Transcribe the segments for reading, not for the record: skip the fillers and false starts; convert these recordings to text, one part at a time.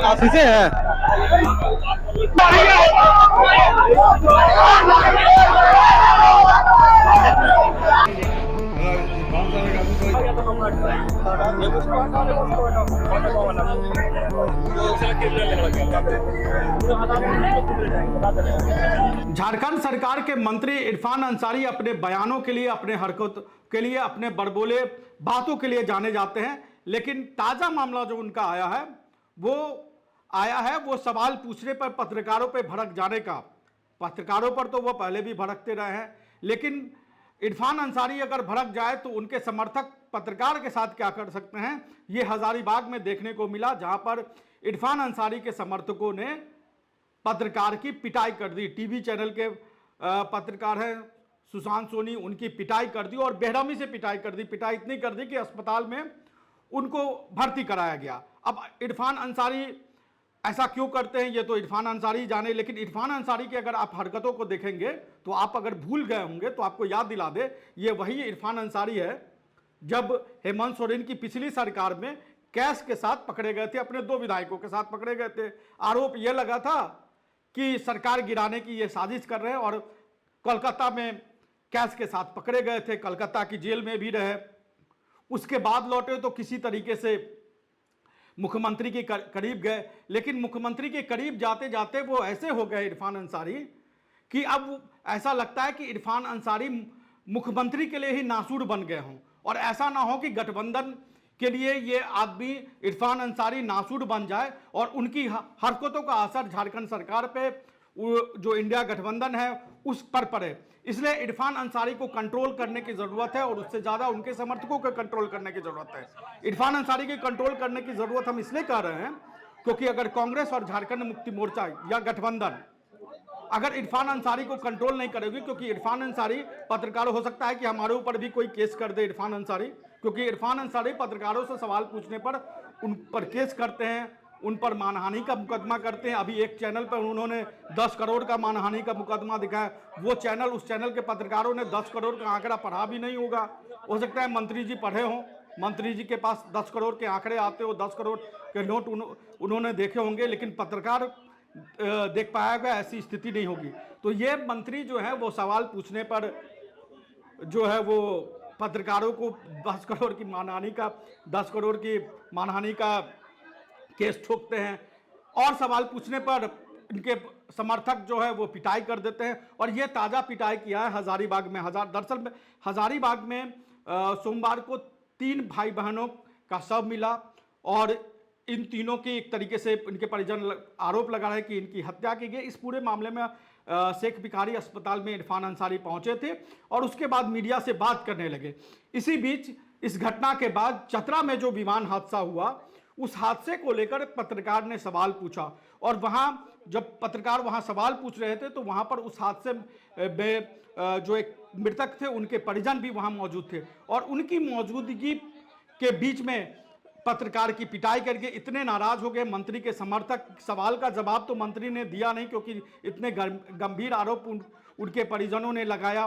आशीष है। झारखंड सरकार के मंत्री इरफान अंसारी अपने बयानों के लिए, अपने हरकत के लिए, अपने बड़बोले बातों के लिए जाने जाते हैं, लेकिन ताजा मामला जो उनका आया है वो सवाल पूछने पर पत्रकारों पर भड़क जाने का। पत्रकारों पर तो वो पहले भी भड़कते रहे हैं, लेकिन इरफान अंसारी अगर भड़क जाए तो उनके समर्थक पत्रकार के साथ क्या कर सकते हैं, ये हजारीबाग में देखने को मिला, जहां पर इरफान अंसारी के समर्थकों ने पत्रकार की पिटाई कर दी। टीवी चैनल के पत्रकार हैं सुशांत सोनी, उनकी पिटाई कर दी और बेरहमी से पिटाई कर दी। पिटाई इतनी कर दी कि अस्पताल में उनको भर्ती कराया गया। अब इरफान अंसारी ऐसा क्यों करते हैं ये तो इरफान अंसारी जाने, लेकिन इरफान अंसारी की अगर आप हरकतों को देखेंगे तो आप अगर भूल गए होंगे तो आपको याद दिला दे, ये वही इरफान अंसारी है जब हेमंत सोरेन की पिछली सरकार में कैश के साथ पकड़े गए थे, अपने 2 विधायकों के साथ पकड़े गए थे। आरोप यह लगा था कि सरकार गिराने की ये साजिश कर रहे हैं और कोलकाता में कैश के साथ पकड़े गए थे, कोलकाता की जेल में भी रहे। उसके बाद लौटे तो किसी तरीके से मुख्यमंत्री के करीब गए, लेकिन मुख्यमंत्री के करीब जाते जाते वो ऐसे हो गए इरफान अंसारी कि अब ऐसा लगता है कि इरफान अंसारी मुख्यमंत्री के लिए ही नासूर बन गए हों, और ऐसा ना हो कि गठबंधन के लिए ये आदमी इरफान अंसारी नासूर बन जाए और उनकी हरकतों का असर झारखंड सरकार पे, जो इंडिया गठबंधन है उस पर पड़े। इसलिए इरफान अंसारी को कंट्रोल करने की जरूरत है और उससे ज्यादा उनके समर्थकों को कंट्रोल करने की जरूरत है। इरफान अंसारी की कंट्रोल करने की जरूरत हम इसलिए कह रहे हैं क्योंकि अगर कांग्रेस और झारखंड मुक्ति मोर्चा या गठबंधन अगर इरफान अंसारी को कंट्रोल नहीं करेगी, क्योंकि इरफान अंसारी पत्रकार, हो सकता है कि हमारे ऊपर भी कोई केस कर दे इरफान अंसारी, क्योंकि इरफान अंसारी पत्रकारों से सवाल पूछने पर उन पर केस करते हैं, उन पर मानहानि का मुकदमा करते हैं। अभी एक चैनल पर उन्होंने 10 करोड़ का मानहानि का मुकदमा दिखाया। वो चैनल, उस चैनल के पत्रकारों ने 10 करोड़ का आंकड़ा पढ़ा भी नहीं होगा। हो सकता है मंत्री जी पढ़े हों, मंत्री जी के पास 10 करोड़ के आंकड़े आते हो, 10 करोड़ के नोट उन्होंने देखे होंगे, लेकिन पत्रकार देख पाएगा, ऐसी स्थिति नहीं होगी। तो ये मंत्री जो है वो सवाल पूछने पर जो है वो पत्रकारों को 10 करोड़ की मानहानि का 10 करोड़ की मानहानि का केस ठोकते हैं, और सवाल पूछने पर इनके समर्थक जो है वो पिटाई कर देते हैं। और ये ताज़ा पिटाई किया है हजारीबाग में। दरअसल में हजारीबाग में सोमवार को 3 भाई बहनों का शव मिला और इन तीनों की एक तरीके से इनके परिजन आरोप लगा रहे हैं कि इनकी हत्या की गई। इस पूरे मामले में शेख भिखारी अस्पताल में इरफान अंसारी पहुंचे थे और उसके बाद मीडिया से बात करने लगे। इसी बीच इस घटना के बाद चतरा में जो विमान हादसा हुआ, उस हादसे को लेकर पत्रकार ने सवाल पूछा, और वहां जब पत्रकार वहां सवाल पूछ रहे थे तो वहां पर उस हादसे में जो एक मृतक थे उनके परिजन भी वहां मौजूद थे, और उनकी मौजूदगी के बीच में पत्रकार की पिटाई करके इतने नाराज हो गए मंत्री के समर्थक। सवाल का जवाब तो मंत्री ने दिया नहीं, क्योंकि इतने गंभीर आरोप उनके परिजनों ने लगाया।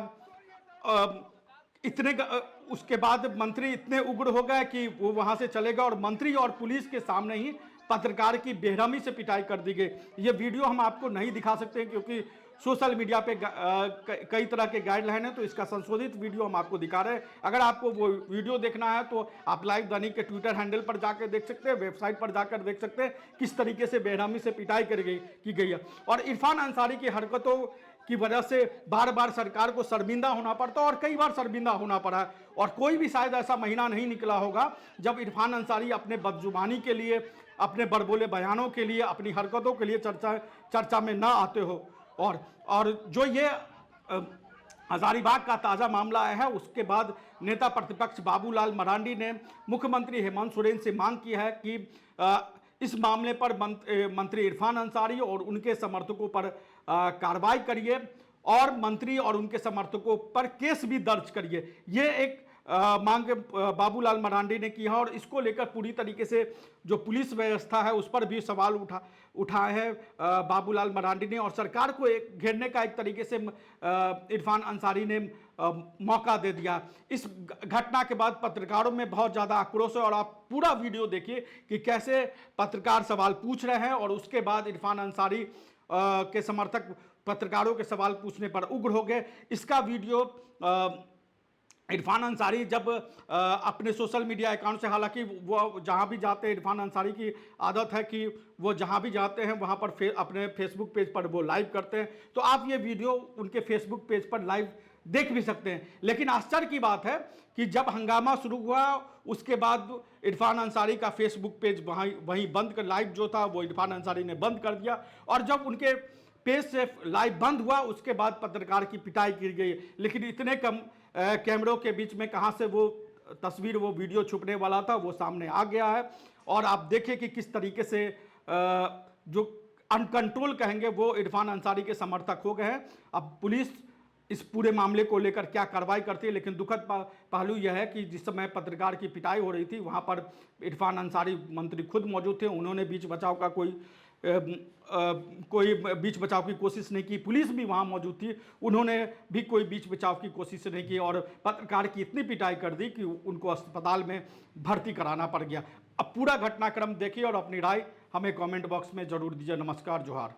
उसके बाद मंत्री इतने उग्र हो गए कि वो वहां से चले गए और मंत्री और पुलिस के सामने ही पत्रकार की बेरहमी से पिटाई कर दी गई। ये वीडियो हम आपको नहीं दिखा सकते हैं क्योंकि सोशल मीडिया पे कई तरह के गाइडलाइन है, तो इसका संशोधित वीडियो हम आपको दिखा रहे हैं। अगर आपको वो वीडियो देखना है तो आप लाइव दैनिक के ट्विटर हैंडल पर जाकर देख सकते हैं, वेबसाइट पर जाकर देख सकते हैं किस तरीके से बेरहमी से पिटाई की गई है। और इरफान अंसारी की हरकतों की वजह से बार बार सरकार को शर्मिंदा होना पड़ता और कई बार शर्मिंदा होना पड़ा है, और कोई भी शायद ऐसा महीना नहीं निकला होगा जब इरफान अंसारी अपने बदजुबानी के लिए, अपने बड़बोले बयानों के लिए, अपनी हरकतों के लिए चर्चा में ना आते हो। और जो ये हजारीबाग का ताज़ा मामला आया है, उसके बाद नेता प्रतिपक्ष बाबूलाल मरांडी ने मुख्यमंत्री हेमंत सोरेन से मांग की है कि इस मामले पर मंत्री इरफान अंसारी और उनके समर्थकों पर कार्रवाई करिए और मंत्री और उनके समर्थकों पर केस भी दर्ज करिए। ये एक मांग बाबूलाल मरांडी ने की है, और इसको लेकर पूरी तरीके से जो पुलिस व्यवस्था है उस पर भी सवाल उठाए हैं बाबूलाल मरांडी ने, और सरकार को घेरने का एक तरीके से इरफान अंसारी ने मौका दे दिया। इस घटना के बाद पत्रकारों में बहुत ज़्यादा आक्रोश है और आप पूरा वीडियो देखिए कि कैसे पत्रकार सवाल पूछ रहे हैं और उसके बाद इरफान अंसारी के समर्थक पत्रकारों के सवाल पूछने पर उग्र हो गए। इसका वीडियो इरफान अंसारी जब अपने सोशल मीडिया अकाउंट से, हालांकि वो जहां भी जाते हैं, इरफान अंसारी की आदत है कि वो जहां भी जाते हैं वहां पर अपने फेसबुक पेज पर वो लाइव करते हैं, तो आप ये वीडियो उनके फेसबुक पेज पर लाइव देख भी सकते हैं। लेकिन आश्चर्य की बात है कि जब हंगामा शुरू हुआ उसके बाद इरफान अंसारी का फेसबुक पेज वहीं बंद कर, लाइव जो था वो इरफान अंसारी ने बंद कर दिया और जब उनके पेज से लाइव बंद हुआ उसके बाद पत्रकार की पिटाई की गई। लेकिन इतने कम कैमरों के बीच में कहां से वो तस्वीर, वो वीडियो छुपने वाला था, वो सामने आ गया है। और आप देखें कि किस तरीके से जो अनकंट्रोल कहेंगे वो इरफान अंसारी के समर्थक हो गए हैं। अब पुलिस इस पूरे मामले को लेकर क्या कार्रवाई करती है, लेकिन दुखद पहलू यह है कि जिस समय पत्रकार की पिटाई हो रही थी वहां पर इरफान अंसारी मंत्री खुद मौजूद थे। उन्होंने बीच बचाव का कोई बीच बचाव की कोशिश नहीं की। पुलिस भी वहां मौजूद थी, उन्होंने भी कोई बीच बचाव की कोशिश नहीं की और पत्रकार की इतनी पिटाई कर दी कि उनको अस्पताल में भर्ती कराना पड़ गया। अब पूरा घटनाक्रम देखिए और अपनी राय हमें कमेंट बॉक्स में जरूर दीजिए। नमस्कार, जोहार।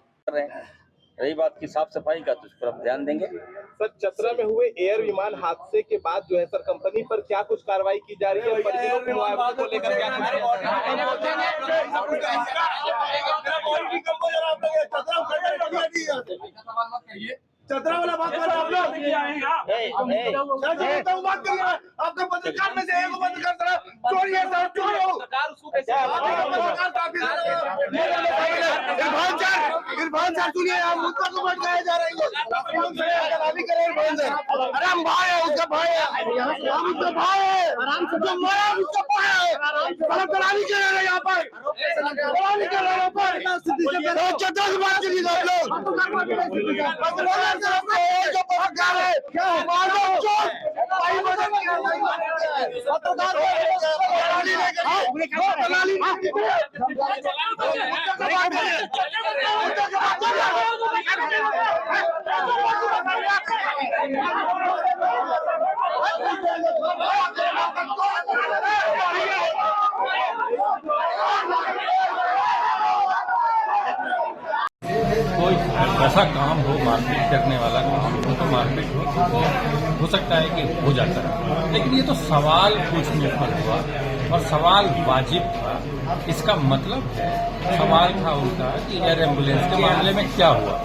रही बात की साफ सफाई का, तो उस पर हम ध्यान देंगे। सर, चतरा में हुए एयर विमान हादसे के बाद जो है सर कंपनी पर क्या कुछ कार्रवाई की जा रही है? परिजनों को मुआवजे को लेकर क्या चतरा वाला बात कर रहे हैं आप लोग? बात कर रहे हैं आपके पत्रकार में से एक पत्रकार चोरी है सर, चोर हो इरफान सर सुनिए, आप मुद्दा को भटकाया जा रही है। अरे हम भाई है, उसका भाई है, हम उसका भाई है, जो मरा उसका भाई है। गलत करानी कर रहे हैं यहाँ पर, करानी कर रहे हैं यहाँ पर। चतरा से बात करिए आप लोग। जो पत्रकार है कोई ऐसा काम हो, मारपीट करने वाला काम हो तो मारपीट हो सकता है कि हो जाता है, लेकिन ये तो सवाल पूछने पर हुआ और सवाल वाजिब था। इसका मतलब सवाल था उनका कि एयर एम्बुलेंस के मामले में क्या हुआ,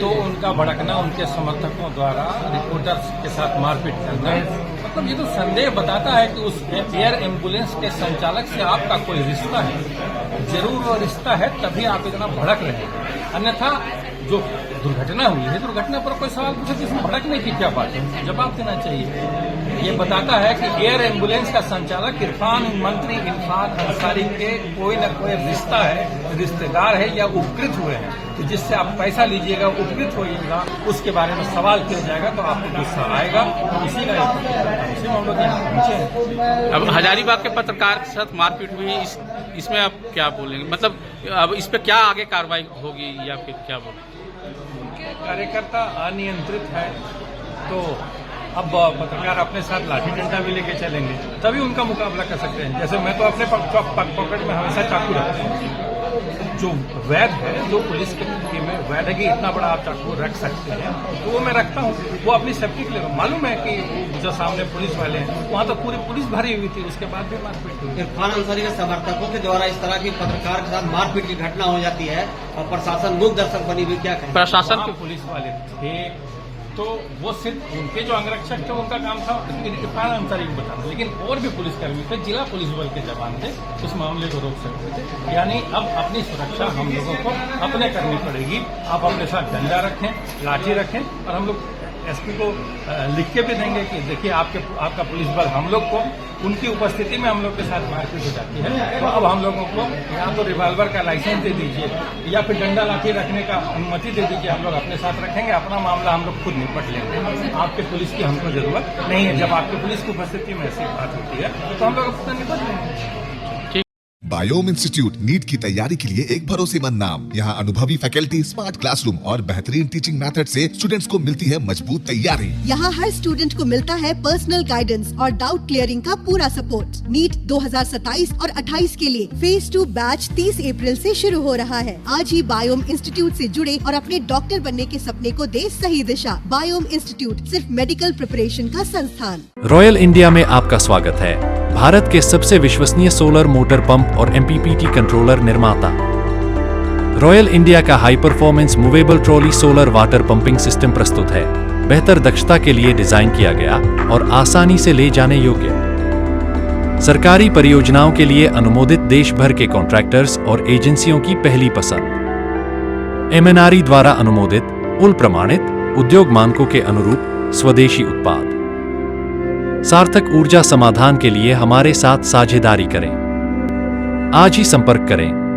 तो उनका भड़कना, उनके समर्थकों द्वारा रिपोर्टर्स के साथ मारपीट करना, मतलब ये तो संदेह बताता है कि उस एयर एम्बुलेंस के संचालक से आपका कोई रिश्ता है। जरूर वो रिश्ता है, तभी आप इतना भड़क रहे हैं। अन्यथा जो दुर्घटना हुई है, दुर्घटना पर कोई सवाल पूछे, इसमें भड़कने की क्या बात है, जवाब देना चाहिए। ये बताता है कि एयर एम्बुलेंस का संचालक मंत्री इरफान अंसारी के कोई न कोई रिश्ता है, रिश्तेदार है या उपकृत हुए हैं, तो जिससे आप पैसा लीजिएगा, उपकृत होइएगा, उसके बारे में सवाल किया जाएगा तो आपको गुस्सा आएगा। इसी का इसी मामलों में अब हजारीबाग के पत्रकार के साथ मारपीट हुई, इसमें आप क्या बोलेंगे? मतलब अब इस पे क्या आगे कार्रवाई होगी या फिर क्या बोलेंगे? कार्यकर्ता अनियंत्रित है तो अब पत्रकार अपने साथ लाठी डंडा भी लेके चलेंगे, तभी उनका मुकाबला कर सकते हैं। जैसे मैं तो अपने पॉकेट में हमेशा चाकू रखता हूँ। जो वैध है, जो पुलिस के में वैध है कि इतना बड़ा आप चाकू रख सकते हैं, तो वो मैं रखता हूँ। वो अपनी सेफ्टी के लिए, मालूम है कि जो सामने पुलिस वाले हैं वहाँ तो पूरी पुलिस भरी हुई थी, उसके बाद भी मारपीट हुई। इरफान अंसारी के समर्थकों के द्वारा इस तरह की पत्रकार के साथ मारपीट की घटना हो जाती है और प्रशासन मूक दर्शक बनी हुई, क्या कहें? प्रशासन के पुलिस वाले थे तो वो सिर्फ उनके जो अंगरक्षक थे उनका काम था इरफान अंसारी को बताना, लेकिन और भी पुलिसकर्मी थे, जिला पुलिस बल के जवान थे, उस मामले को रोक सकते थे। यानी अब अपनी सुरक्षा हम लोगों को अपने करनी पड़ेगी। आप अपने साथ डंडा रखें, लाठी रखें, और हम लोग एसपी को लिख के भी देंगे कि देखिए आपका पुलिस बल हम लोग को उनकी उपस्थिति में हम लोग के साथ मारपीट हो जाती है, तो अब हम लोगों को या तो रिवॉल्वर का लाइसेंस दे दीजिए या फिर डंडा लाठी रखने का अनुमति दे दीजिए। हम लोग अपने साथ रखेंगे, अपना मामला हम लोग खुद निपट लेंगे। आपके पुलिस की हमको जरूरत नहीं है। जब आपकी पुलिस की उपस्थिति में ऐसी बात होती है तो हम लोग अपना निपट लेंगे। बायोम इंस्टीट्यूट नीट की तैयारी के लिए एक भरोसेमंद नाम। यहाँ अनुभवी फैकल्टी, स्मार्ट क्लासरूम और बेहतरीन टीचिंग मेथड से स्टूडेंट्स को मिलती है मजबूत तैयारी। यहाँ हर स्टूडेंट को मिलता है पर्सनल गाइडेंस और डाउट क्लियरिंग का पूरा सपोर्ट। नीट 2027 और 28 के लिए फेज 2 बैच 30 अप्रैल से शुरू हो रहा है। आज ही बायोम इंस्टीट्यूट से जुड़े और अपने डॉक्टर बनने के सपने को दे सही दिशा। बायोम इंस्टीट्यूट सिर्फ मेडिकल प्रिपरेशन का संस्थान। रॉयल इंडिया में आपका स्वागत है। भारत के सबसे विश्वसनीय सोलर मोटर पंप और MPPT कंट्रोलर निर्माता। रॉयल इंडिया का high performance movable trolley solar water pumping system प्रस्तुत है। बेहतर दक्षता के लिए डिजाइन किया गया और आसानी से ले जाने योग्य। सरकारी परियोजनाओं के लिए अनुमोदित देश भर के कॉन्ट्रैक्टर्स और एजेंसियों की पहली पसंद। MNRE द्वारा अनुमोदित, उल प्रमाणित, उद्योग मानकों के अनुरूप स्वदेशी उत्पाद। सार्थक ऊर्जा समाधान के लिए हमारे साथ साझेदारी करें। आज ही संपर्क करें।